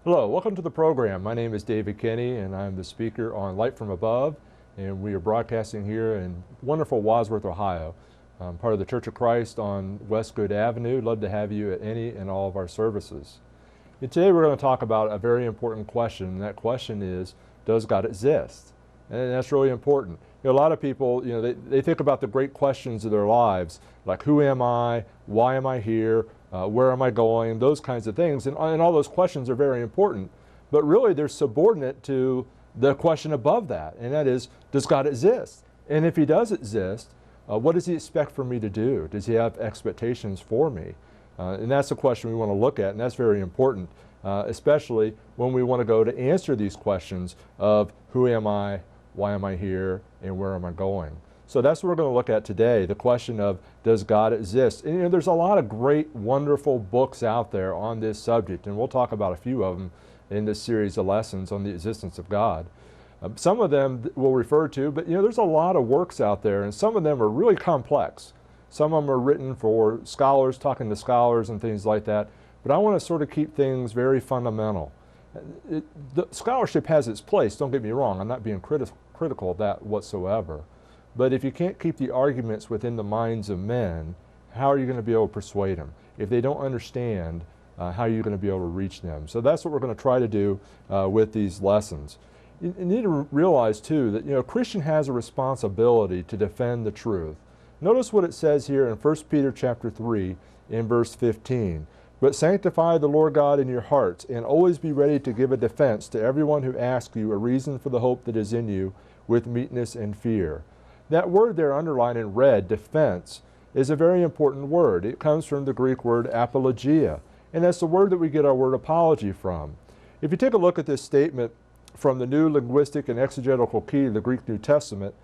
Hello, welcome to the program. My name is David Kenney, and I'm the speaker on Light from Above, and we are broadcasting here in wonderful Wadsworth, Ohio. I'm part of the Church of Christ on Westgood Avenue. Love to have you at any and all of our services. And today we're going to talk about a very important question, and that question is, does God exist? And that's really important. A lot of people, they think about the great questions of their lives, like who am I, why am I here, where am I going, those kinds of things. And all those questions are very important. But really they're subordinate to the question above that, and that is, does God exist? And if he does exist, what does he expect for me to do? Does he have expectations for me? And that's the question we want to look at, and that's very important, especially when we want to go to answer these questions of who am I, why am I here, and where am I going? So that's what we're going to look at today, the question of does God exist? And there's a lot of great, wonderful books out there on this subject, and we'll talk about a few of them in this series of lessons on the existence of God. Some of them we'll refer to, but there's a lot of works out there, and some of them are really complex. Some of them are written for scholars, talking to scholars and things like that, but I want to sort of keep things very fundamental. The scholarship has its place, don't get me wrong, I'm not being critical of that whatsoever. But if you can't keep the arguments within the minds of men, how are you going to be able to persuade them? If they don't understand, how are you going to be able to reach them? So that's what we're going to try to do with these lessons. You need to realize too that a Christian has a responsibility to defend the truth. Notice what it says here in 1 Peter chapter 3 in verse 15. But sanctify the Lord God in your hearts, and always be ready to give a defense to everyone who asks you a reason for the hope that is in you, with meekness and fear. That word there underlined in red, defense, is a very important word. It comes from the Greek word apologia, and that's the word that we get our word apology from. If you take a look at this statement from the New Linguistic and Exegetical Key of the Greek New Testament,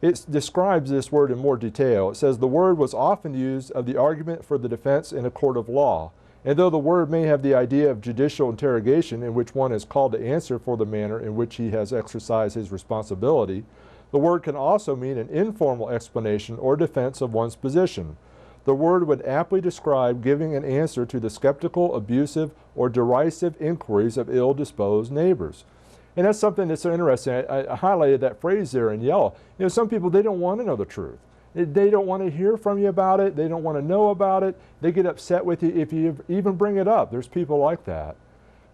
it describes this word in more detail. It says the word was often used of the argument for the defense in a court of law. And though the word may have the idea of judicial interrogation in which one is called to answer for the manner in which he has exercised his responsibility, the word can also mean an informal explanation or defense of one's position. The word would aptly describe giving an answer to the skeptical, abusive, or derisive inquiries of ill-disposed neighbors. And that's something that's so interesting. I highlighted that phrase there in yellow. Some people, they don't want to know the truth. They don't want to hear from you about it. They don't want to know about it. They get upset with you if you even bring it up. There's people like that.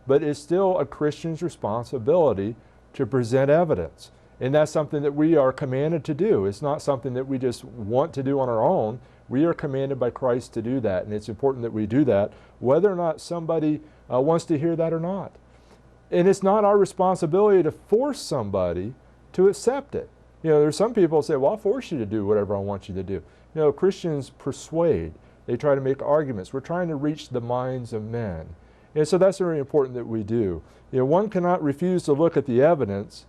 But it's still a Christian's responsibility to present evidence. And that's something that we are commanded to do. It's not something that we just want to do on our own. We are commanded by Christ to do that. And it's important that we do that, whether or not somebody wants to hear that or not. And it's not our responsibility to force somebody to accept it. There's some people who say, well, I'll force you to do whatever I want you to do. Christians persuade. They try to make arguments. We're trying to reach the minds of men. And so that's very important that we do. One cannot refuse to look at the evidence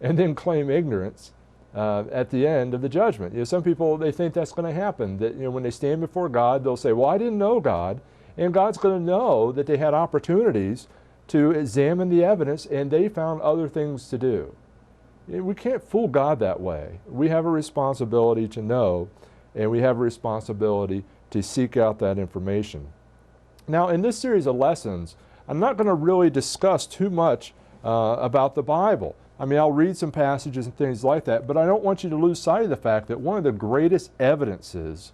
and then claim ignorance at the end of the judgment. Some people, they think that's going to happen, that when they stand before God, they'll say, well, I didn't know God. And God's going to know that they had opportunities to examine the evidence and they found other things to do. We can't fool God that way. We have a responsibility to know, and we have a responsibility to seek out that information. Now, in this series of lessons, I'm not going to really discuss too much about the Bible. I mean, I'll read some passages and things like that, but I don't want you to lose sight of the fact that one of the greatest evidences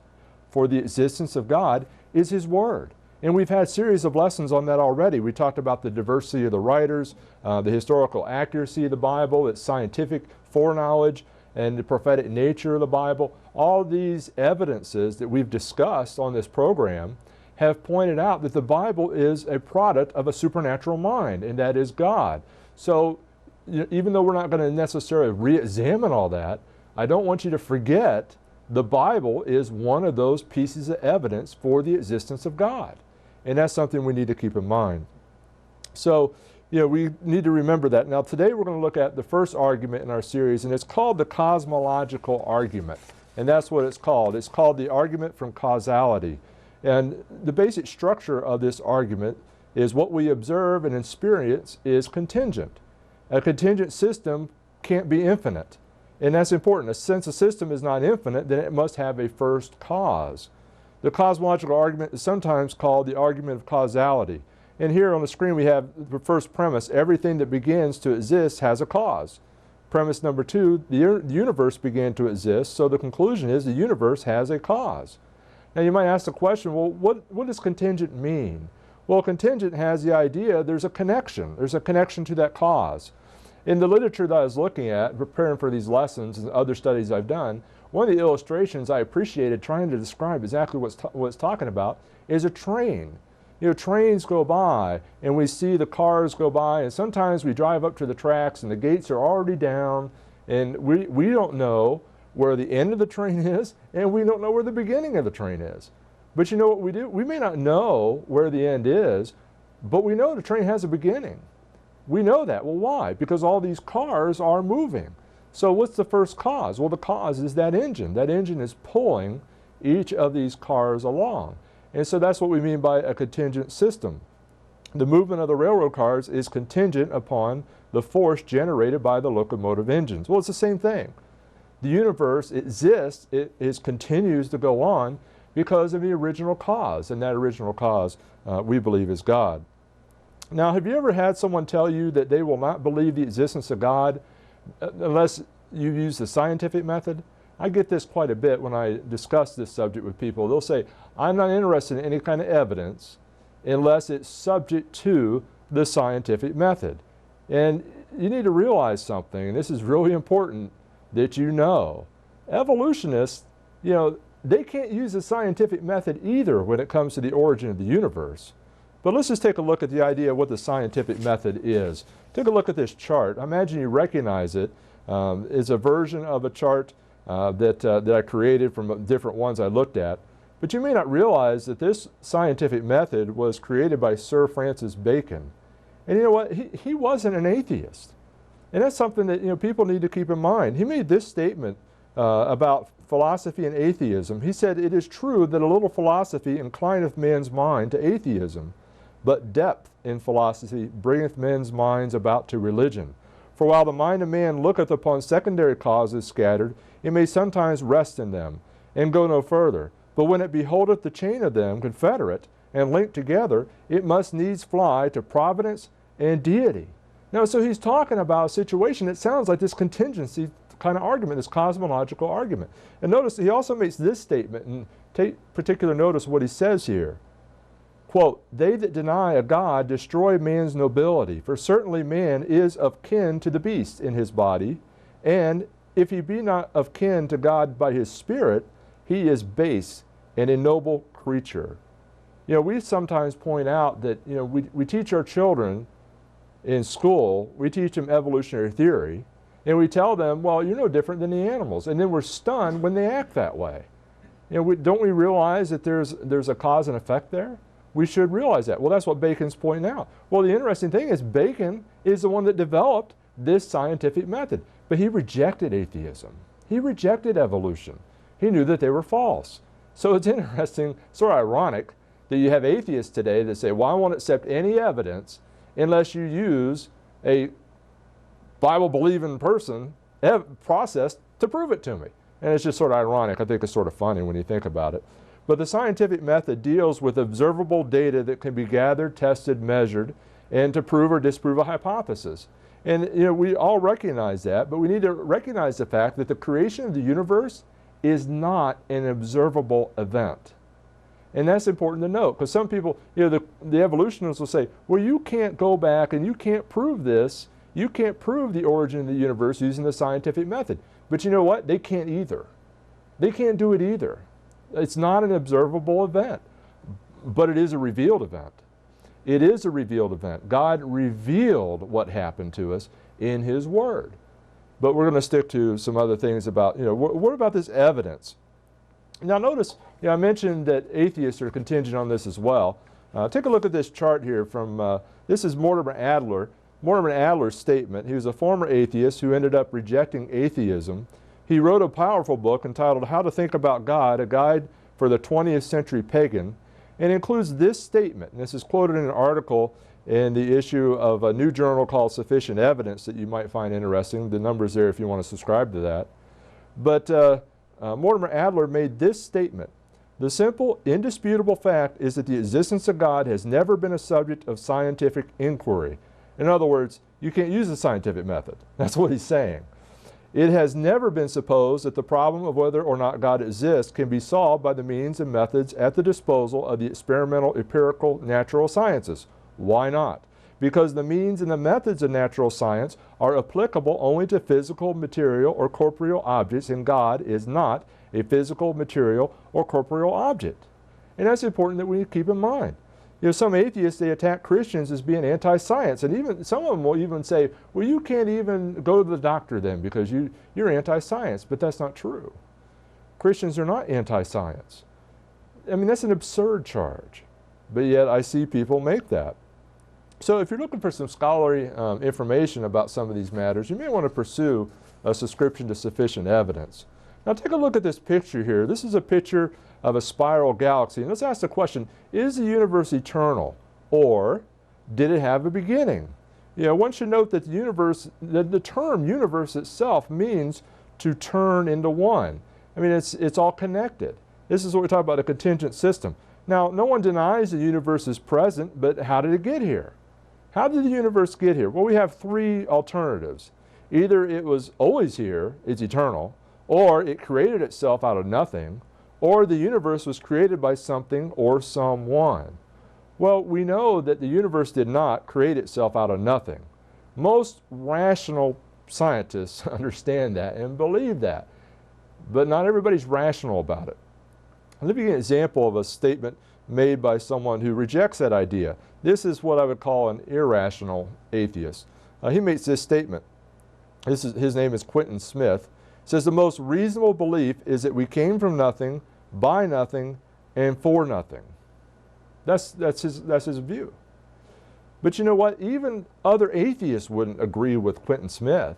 for the existence of God is His Word. And we've had a series of lessons on that already. We talked about the diversity of the writers, the historical accuracy of the Bible, its scientific foreknowledge, and the prophetic nature of the Bible. All these evidences that we've discussed on this program have pointed out that the Bible is a product of a supernatural mind, and that is God. So even though we're not going to necessarily re-examine all that, I don't want you to forget the Bible is one of those pieces of evidence for the existence of God. And that's something we need to keep in mind. So, we need to remember that. Now, today we're going to look at the first argument in our series, and it's called the Cosmological Argument. And that's what it's called. It's called the argument from causality. And the basic structure of this argument is what we observe and experience is contingent. A contingent system can't be infinite. And that's important. Since a system is not infinite, then it must have a first cause. The cosmological argument is sometimes called the argument of causality. And here on the screen we have the first premise: everything that begins to exist has a cause. Premise number two: the universe began to exist, so the conclusion is the universe has a cause. Now you might ask the question, well, what does contingent mean? Well, contingent has the idea there's a connection. There's a connection to that cause. In the literature that I was looking at, preparing for these lessons and other studies I've done, one of the illustrations I appreciated trying to describe exactly what it's talking about is a train. You know, trains go by and we see the cars go by, and sometimes we drive up to the tracks and the gates are already down, and we don't know where the end of the train is, and we don't know where the beginning of the train is. But you know what we do? We may not know where the end is, but we know the train has a beginning. We know that. Well, why? Because all these cars are moving. So what's the first cause? Well, the cause is that engine. That engine is pulling each of these cars along. And so that's what we mean by a contingent system. The movement of the railroad cars is contingent upon the force generated by the locomotive engines. Well, it's the same thing. The universe exists, it continues to go on because of the original cause, and that original cause we believe is God. Now, have you ever had someone tell you that they will not believe the existence of God unless you use the scientific method? I get this quite a bit when I discuss this subject with people. They'll say, I'm not interested in any kind of evidence unless it's subject to the scientific method. And you need to realize something, and this is really important that you know. Evolutionists, you know, they can't use the scientific method either when it comes to the origin of the universe. But let's just take a look at the idea of what the scientific method is. Take a look at this chart. I imagine you recognize it. It's a version of a chart that I created from different ones I looked at. But you may not realize that this scientific method was created by Sir Francis Bacon. And you know what? He wasn't an atheist. And that's something that people need to keep in mind. He made this statement about philosophy and atheism. He said, "It is true that a little philosophy inclineth men's mind to atheism, but depth in philosophy bringeth men's minds about to religion. For while the mind of man looketh upon secondary causes scattered, it may sometimes rest in them, and go no further. But when it beholdeth the chain of them confederate and linked together, it must needs fly to providence and deity." Now, so he's talking about a situation that sounds like this contingency kind of argument, this cosmological argument. And notice he also makes this statement, and take particular notice of what he says here. Quote, "They that deny a God destroy man's nobility, for certainly man is of kin to the beast in his body, and if he be not of kin to God by his spirit, he is base and a noble creature." You know, we sometimes point out that we teach our children in school, we teach them evolutionary theory, and we tell them, well, you're no different than the animals, and then we're stunned when they act that way. Don't we realize that there's a cause and effect there? We should realize that. Well, that's what Bacon's pointing out. Well, the interesting thing is Bacon is the one that developed this scientific method, but he rejected atheism. He rejected evolution. He knew that they were false. So it's interesting, sort of ironic, that you have atheists today that say, well, I won't accept any evidence unless you use a Bible-believing person process to prove it to me. And it's just sort of ironic. I think it's sort of funny when you think about it. But the scientific method deals with observable data that can be gathered, tested, measured, and to prove or disprove a hypothesis. And we all recognize that, but we need to recognize the fact that the creation of the universe is not an observable event. And that's important to note, because some people, the evolutionists will say, well, you can't go back and you can't prove this. You can't prove the origin of the universe using the scientific method. But you know what? They can't either. They can't do it either. It's not an observable event, but it is a revealed event. It is a revealed event. God revealed what happened to us in His Word. But we're going to stick to some other things about, what about this evidence? Now notice, I mentioned that atheists are contingent on this as well. Take a look at this chart here from, this is Mortimer Adler. Mortimer Adler's statement. He was a former atheist who ended up rejecting atheism. He wrote a powerful book entitled How to Think About God, a Guide for the 20th Century Pagan, and includes this statement. And this is quoted in an article in the issue of a new journal called Sufficient Evidence that you might find interesting. The number's there if you want to subscribe to that. But Mortimer Adler made this statement: "The simple, indisputable fact is that the existence of God has never been a subject of scientific inquiry." In other words, you can't use the scientific method. That's what he's saying. "It has never been supposed that the problem of whether or not God exists can be solved by the means and methods at the disposal of the experimental, empirical, natural sciences." Why not? Because the means and the methods of natural science are applicable only to physical, material, or corporeal objects, and God is not a physical, material, or corporeal object. And that's important that we keep in mind. You know, some atheists, they attack Christians as being anti-science, and even some of them will even say, well, you can't even go to the doctor then because you're anti-science, but that's not true. Christians are not anti-science. I mean, that's an absurd charge, but yet I see people make that. So if you're looking for some scholarly information about some of these matters, you may want to pursue a subscription to Sufficient Evidence. Now take a look at this picture here. This is a picture of a spiral galaxy. And let's ask the question, is the universe eternal, or did it have a beginning? You know, one should note that the universe, the term universe itself means to turn into one. I mean, it's all connected. This is what we talk about, a contingent system. Now, no one denies the universe is present, but how did it get here? How did the universe get here? Well, we have three alternatives. Either it was always here, it's eternal, or it created itself out of nothing, or the universe was created by something or someone. Well, we know that the universe did not create itself out of nothing. Most rational scientists understand that and believe that, but not everybody's rational about it. Let me give you an example of a statement made by someone who rejects that idea. This is what I would call an irrational atheist. He makes this statement. His name is Quentin Smith. He says, "The most reasonable belief is that we came from nothing, by nothing, and for nothing." That's his view. But you know what? Even other atheists wouldn't agree with Quentin Smith.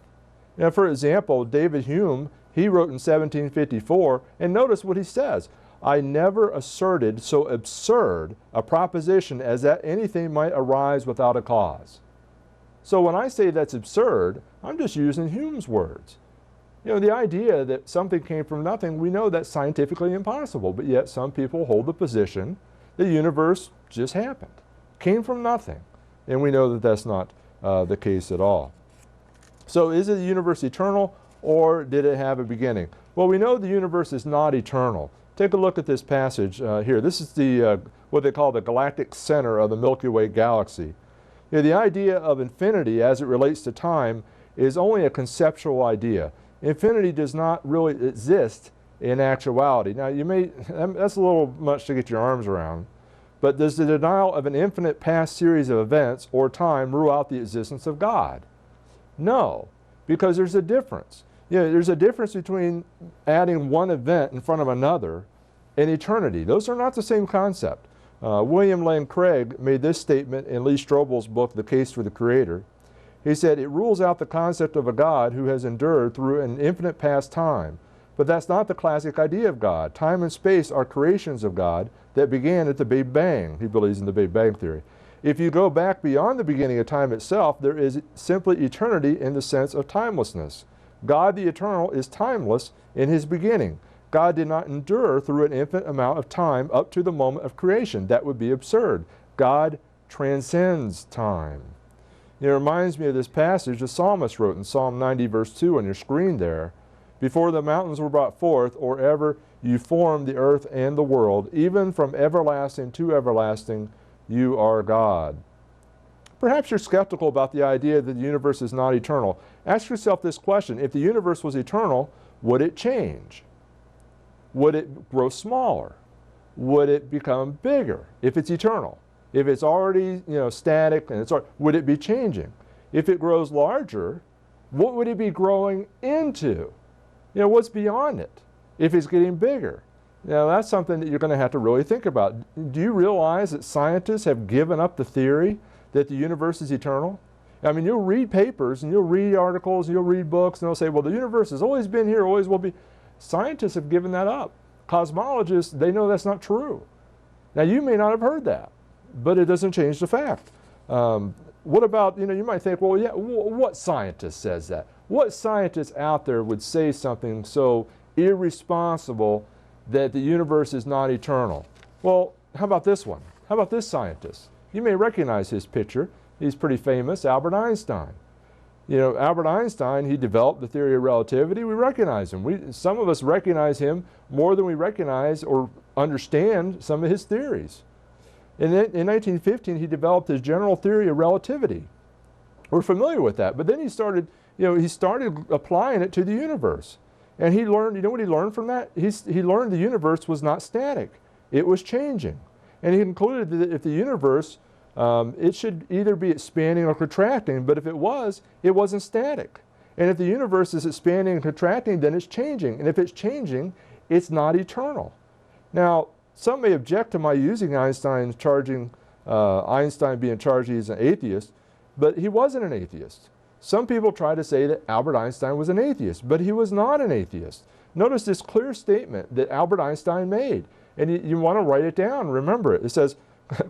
Now, for example, David Hume, he wrote in 1754, and notice what he says: "I never asserted so absurd a proposition as that anything might arise without a cause." So when I say that's absurd, I'm just using Hume's words. You know, the idea that something came from nothing, we know that's scientifically impossible, but yet some people hold the position the universe just happened, came from nothing. And we know that that's not the case at all. So is the universe eternal, or did it have a beginning? Well, we know the universe is not eternal. Take a look at this passage here. This is the what they call the galactic center of the Milky Way galaxy. You know, the idea of infinity as it relates to time is only a conceptual idea. Infinity does not really exist in actuality. Now, that's a little much to get your arms around, but does the denial of an infinite past series of events or time rule out the existence of God? No, because there's a difference. You know, there's a difference between adding one event in front of another and eternity. Those are not the same concept. William Lane Craig made this statement in Lee Strobel's book, The Case for the Creator. He said, "It rules out the concept of a God who has endured through an infinite past time. But that's not the classic idea of God. Time and space are creations of God that began at the Big Bang." He believes in the Big Bang theory. "If you go back beyond the beginning of time itself, there is simply eternity in the sense of timelessness. God the eternal is timeless in his beginning. God did not endure through an infinite amount of time up to the moment of creation. That would be absurd. God transcends time." It reminds me of this passage the psalmist wrote in Psalm 90 verse 2 on your screen there. "Before the mountains were brought forth, or ever you formed the earth and the world, even from everlasting to everlasting, you are God." Perhaps you're skeptical about the idea that the universe is not eternal. Ask yourself this question: if the universe was eternal, would it change? Would it grow smaller? Would it become bigger if it's eternal? If it's already, static and would it be changing? If it grows larger, what would it be growing into? What's beyond it if it's getting bigger? Now, that's something that you're going to have to really think about. Do you realize that scientists have given up the theory that the universe is eternal? I mean, you'll read papers and you'll read articles and you'll read books and they'll say, well, the universe has always been here, always will be. Scientists have given that up. Cosmologists, they know that's not true. Now, you may not have heard that, but it doesn't change the fact. What about, you might think, well, yeah, what scientist says that? What scientist out there would say something so irresponsible that the universe is not eternal? Well, how about this one? How about this scientist? You may recognize his picture. He's pretty famous, Albert Einstein. Albert Einstein, he developed the theory of relativity. We recognize him. Some of us recognize him more than we recognize or understand some of his theories. In 1915, he developed his general theory of relativity. We're familiar with that. But then he started applying it to the universe. And he learned, what he learned from that? He learned the universe was not static. It was changing. And he concluded that if the universe, it should either be expanding or contracting, but if it wasn't static. And if the universe is expanding and contracting, then it's changing. And if it's changing, it's not eternal. Now, some may object to my using Einstein being charged he's an atheist, but he wasn't an atheist. Some people try to say that Albert Einstein was an atheist, but he was not an atheist. Notice this clear statement that Albert Einstein made, and you want to write it down, remember it. It says,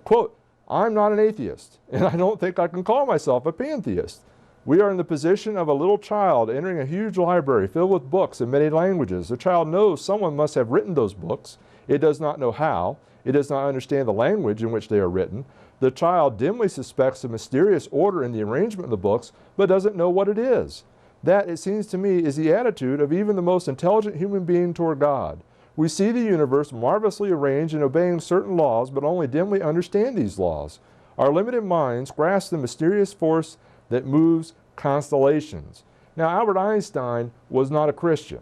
quote, "I'm not an atheist, and I don't think I can call myself a pantheist. We are in the position of a little child entering a huge library filled with books in many languages. The child knows someone must have written those books. It does not know how. It does not understand the language in which they are written. The child dimly suspects a mysterious order in the arrangement of the books, but doesn't know what it is. That, it seems to me, is the attitude of even the most intelligent human being toward God. We see the universe marvelously arranged and obeying certain laws, but only dimly understand these laws. Our limited minds grasp the mysterious force that moves constellations." Now, Albert Einstein was not a Christian,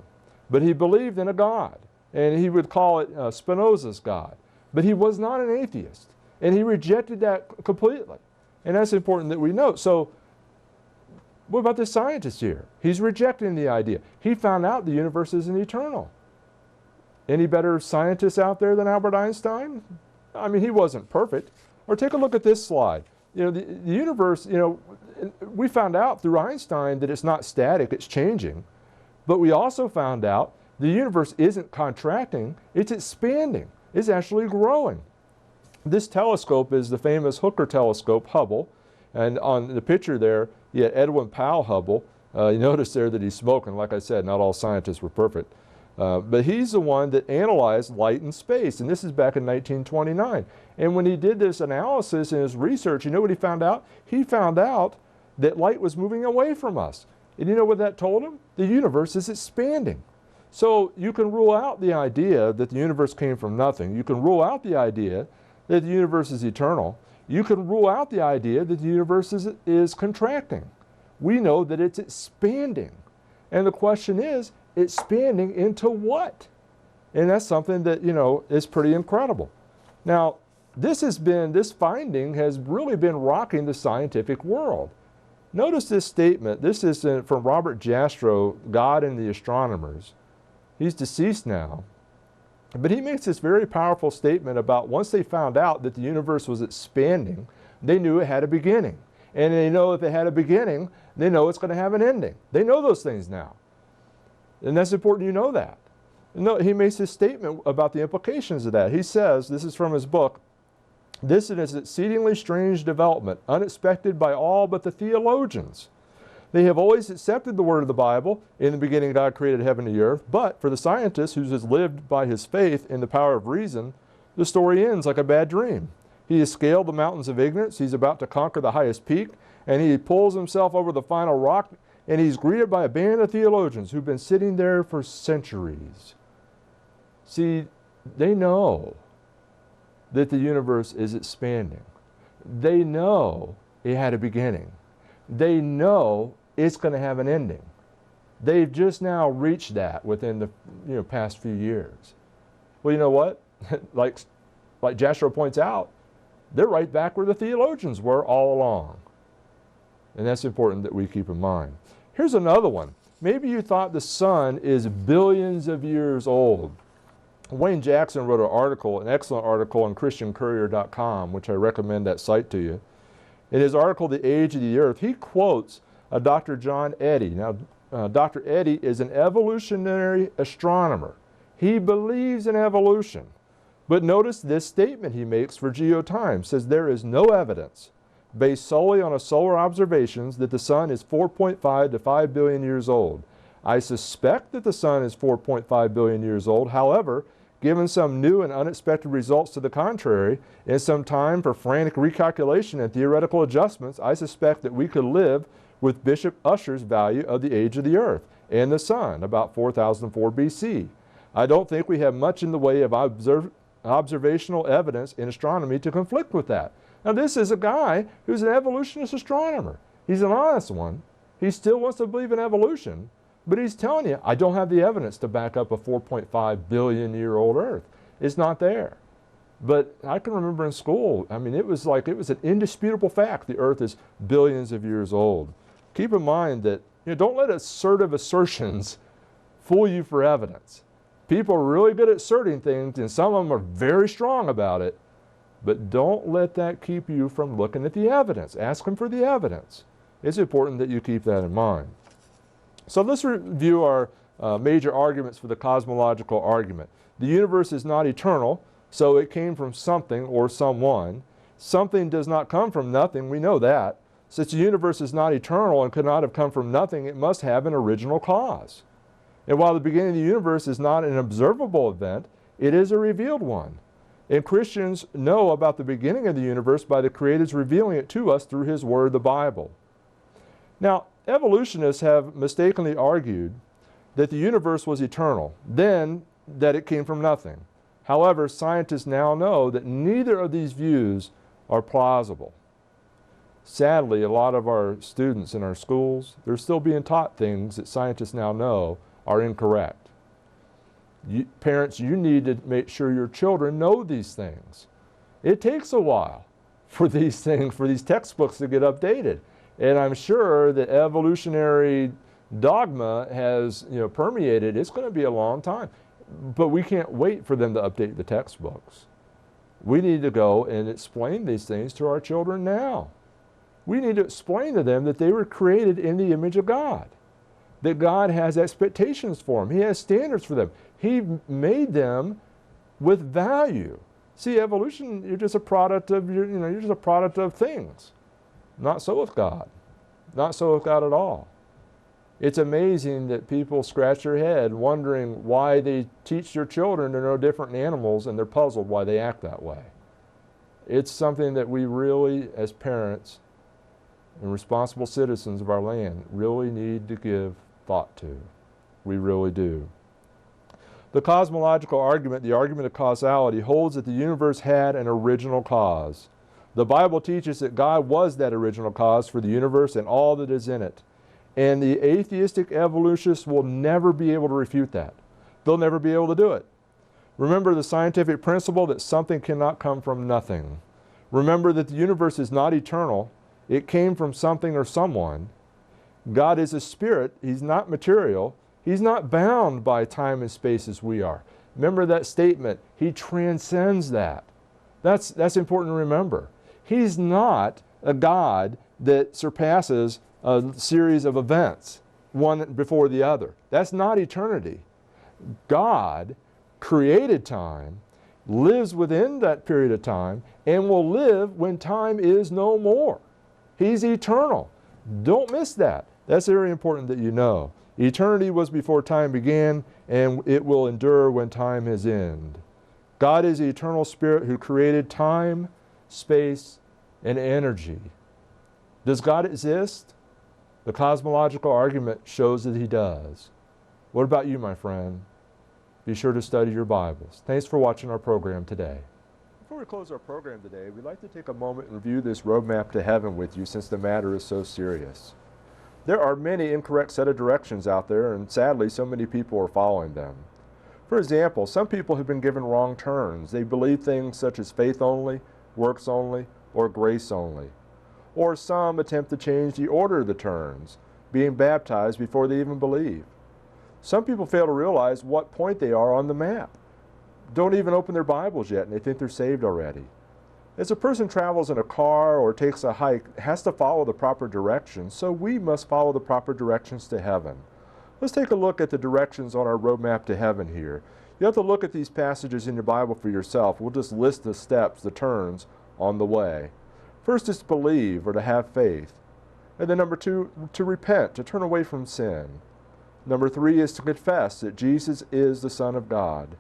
but he believed in a God, and he would call it Spinoza's God. But he was not an atheist, and he rejected that completely. And that's important that we note. So, what about this scientist here? He's rejecting the idea. He found out the universe isn't eternal. Any better scientists out there than Albert Einstein? I mean, he wasn't perfect. Or take a look at this slide. The universe, we found out through Einstein that it's not static, it's changing. But we also found out the universe isn't contracting, it's expanding. It's actually growing. This telescope is the famous Hooker telescope, Hubble. And on the picture there, you had Edwin Powell Hubble. You notice there that he's smoking. Like I said, not all scientists were perfect. But he's the one that analyzed light in space, and this is back in 1929. And when he did this analysis in his research, you know what he found out? He found out that light was moving away from us. And you know what that told him? The universe is expanding. So you can rule out the idea that the universe came from nothing. You can rule out the idea that the universe is eternal. You can rule out the idea that the universe is contracting. We know that it's expanding. And the question is, expanding into what? And that's something that, is pretty incredible. Now, this finding has really been rocking the scientific world. Notice this statement. This is from Robert Jastrow, God and the Astronomers. He's deceased now. But he makes this very powerful statement about once they found out that the universe was expanding, they knew it had a beginning. And they know if it had a beginning, they know it's going to have an ending. They know those things now. And that's important you know that. He makes this statement about the implications of that. He says, this is from his book, "This is an exceedingly strange development, unexpected by all but the theologians. They have always accepted the word of the Bible, in the beginning God created heaven and the earth, but for the scientist who has lived by his faith in the power of reason, the story ends like a bad dream. He has scaled the mountains of ignorance, he's about to conquer the highest peak, and he pulls himself over the final rock, and he's greeted by a band of theologians who've been sitting there for centuries." See, they know that the universe is expanding. They know it had a beginning. They know it's going to have an ending. They've just now reached that within the past few years. Well, you know what? like Jastrow points out, they're right back where the theologians were all along. And that's important that we keep in mind. Here's another one. Maybe you thought the sun is billions of years old. Wayne Jackson wrote an excellent article on ChristianCourier.com, which I recommend that site to you. In his article, The Age of the Earth, he quotes Dr. John Eddy. Now, Dr. Eddy is an evolutionary astronomer. He believes in evolution. But notice this statement he makes for GeoTimes. Says, "There is no evidence based solely on a solar observations that the sun is 4.5 to 5 billion years old. I suspect that the sun is 4.5 billion years old. However, given some new and unexpected results to the contrary, and some time for frantic recalculation and theoretical adjustments, I suspect that we could live with Bishop Ussher's value of the age of the earth and the sun, about 4004 BC. I don't think we have much in the way of observational evidence in astronomy to conflict with that. Now, this is a guy who's an evolutionist astronomer. He's an honest one. He still wants to believe in evolution, but he's telling you, I don't have the evidence to back up a 4.5 billion year old earth. It's not there. But I can remember in school, I mean, it was an indisputable fact the earth is billions of years old. Keep in mind that, don't let assertive assertions fool you for evidence. People are really good at asserting things, and some of them are very strong about it, but don't let that keep you from looking at the evidence. Ask them for the evidence. It's important that you keep that in mind. So let's review our major arguments for the cosmological argument. The universe is not eternal, so it came from something or someone. Something does not come from nothing, we know that. Since the universe is not eternal and could not have come from nothing, it must have an original cause. And while the beginning of the universe is not an observable event, it is a revealed one. And Christians know about the beginning of the universe by the Creator's revealing it to us through His Word, the Bible. Now, evolutionists have mistakenly argued that the universe was eternal, then that it came from nothing. However, scientists now know that neither of these views are plausible. Sadly, a lot of our students in our schools, they're still being taught things that scientists now know are incorrect. Parents, you need to make sure your children know these things. It takes a while for these things, for these textbooks to get updated. And I'm sure that evolutionary dogma has permeated. It's going to be a long time. But we can't wait for them to update the textbooks. We need to go and explain these things to our children now. We need to explain to them that they were created in the image of God, that God has expectations for them. He has standards for them. He made them with value. See, evolution, you're just a product of you're just a product of things. Not so with God. Not so with God at all. It's amazing that people scratch their head wondering why they teach their children to know different animals, and they're puzzled why they act that way. It's something that we really, as parents and responsible citizens of our land, really need to give thought to. We really do. The cosmological argument, the argument of causality, holds that the universe had an original cause. The Bible teaches that God was that original cause for the universe and all that is in it. And the atheistic evolutionists will never be able to refute that. They'll never be able to do it. Remember the scientific principle that something cannot come from nothing. Remember that the universe is not eternal. It came from something or someone. God is a spirit. He's not material. He's not bound by time and space as we are. Remember that statement. He transcends that. That's important to remember. He's not a God that surpasses a series of events, one before the other. That's not eternity. God created time, lives within that period of time, and will live when time is no more. He's eternal. Don't miss that. That's very important that you know. Eternity was before time began, and it will endure when time has ended. God is the eternal spirit who created time, space, and energy. Does God exist? The cosmological argument shows that He does. What about you, my friend? Be sure to study your Bibles. Thanks for watching our program today. Before we close our program today, we'd like to take a moment and review this roadmap to heaven with you, since the matter is so serious. There are many incorrect set of directions out there, and sadly so many people are following them. For example, some people have been given wrong turns. They believe things such as faith only, works only, or grace only. Or some attempt to change the order of the turns, being baptized before they even believe. Some people fail to realize what point they are on the map. Don't even open their Bibles yet, and they think they're saved already. As a person travels in a car or takes a hike, it has to follow the proper directions, so we must follow the proper directions to heaven. Let's take a look at the directions on our roadmap to heaven here. You have to look at these passages in your Bible for yourself. We'll just list the steps, the turns on the way. First is to believe or to have faith. And then number 2, to repent, to turn away from sin. Number 3 is to confess that Jesus is the Son of God.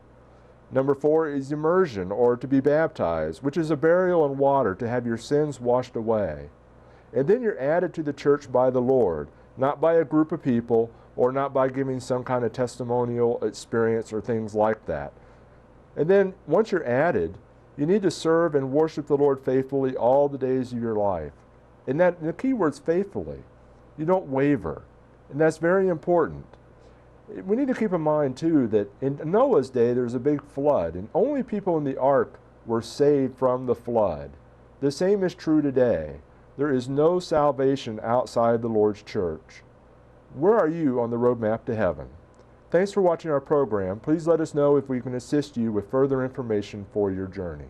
Number 4 is immersion, or to be baptized, which is a burial in water to have your sins washed away. And then you're added to the church by the Lord, not by a group of people, or not by giving some kind of testimonial experience or things like that. And then once you're added, you need to serve and worship the Lord faithfully all the days of your life. And the key word's faithfully. You don't waver. And that's very important. We need to keep in mind, too, that in Noah's day there was a big flood, and only people in the ark were saved from the flood. The same is true today. There is no salvation outside the Lord's church. Where are you on the roadmap to heaven? Thanks for watching our program. Please let us know if we can assist you with further information for your journey.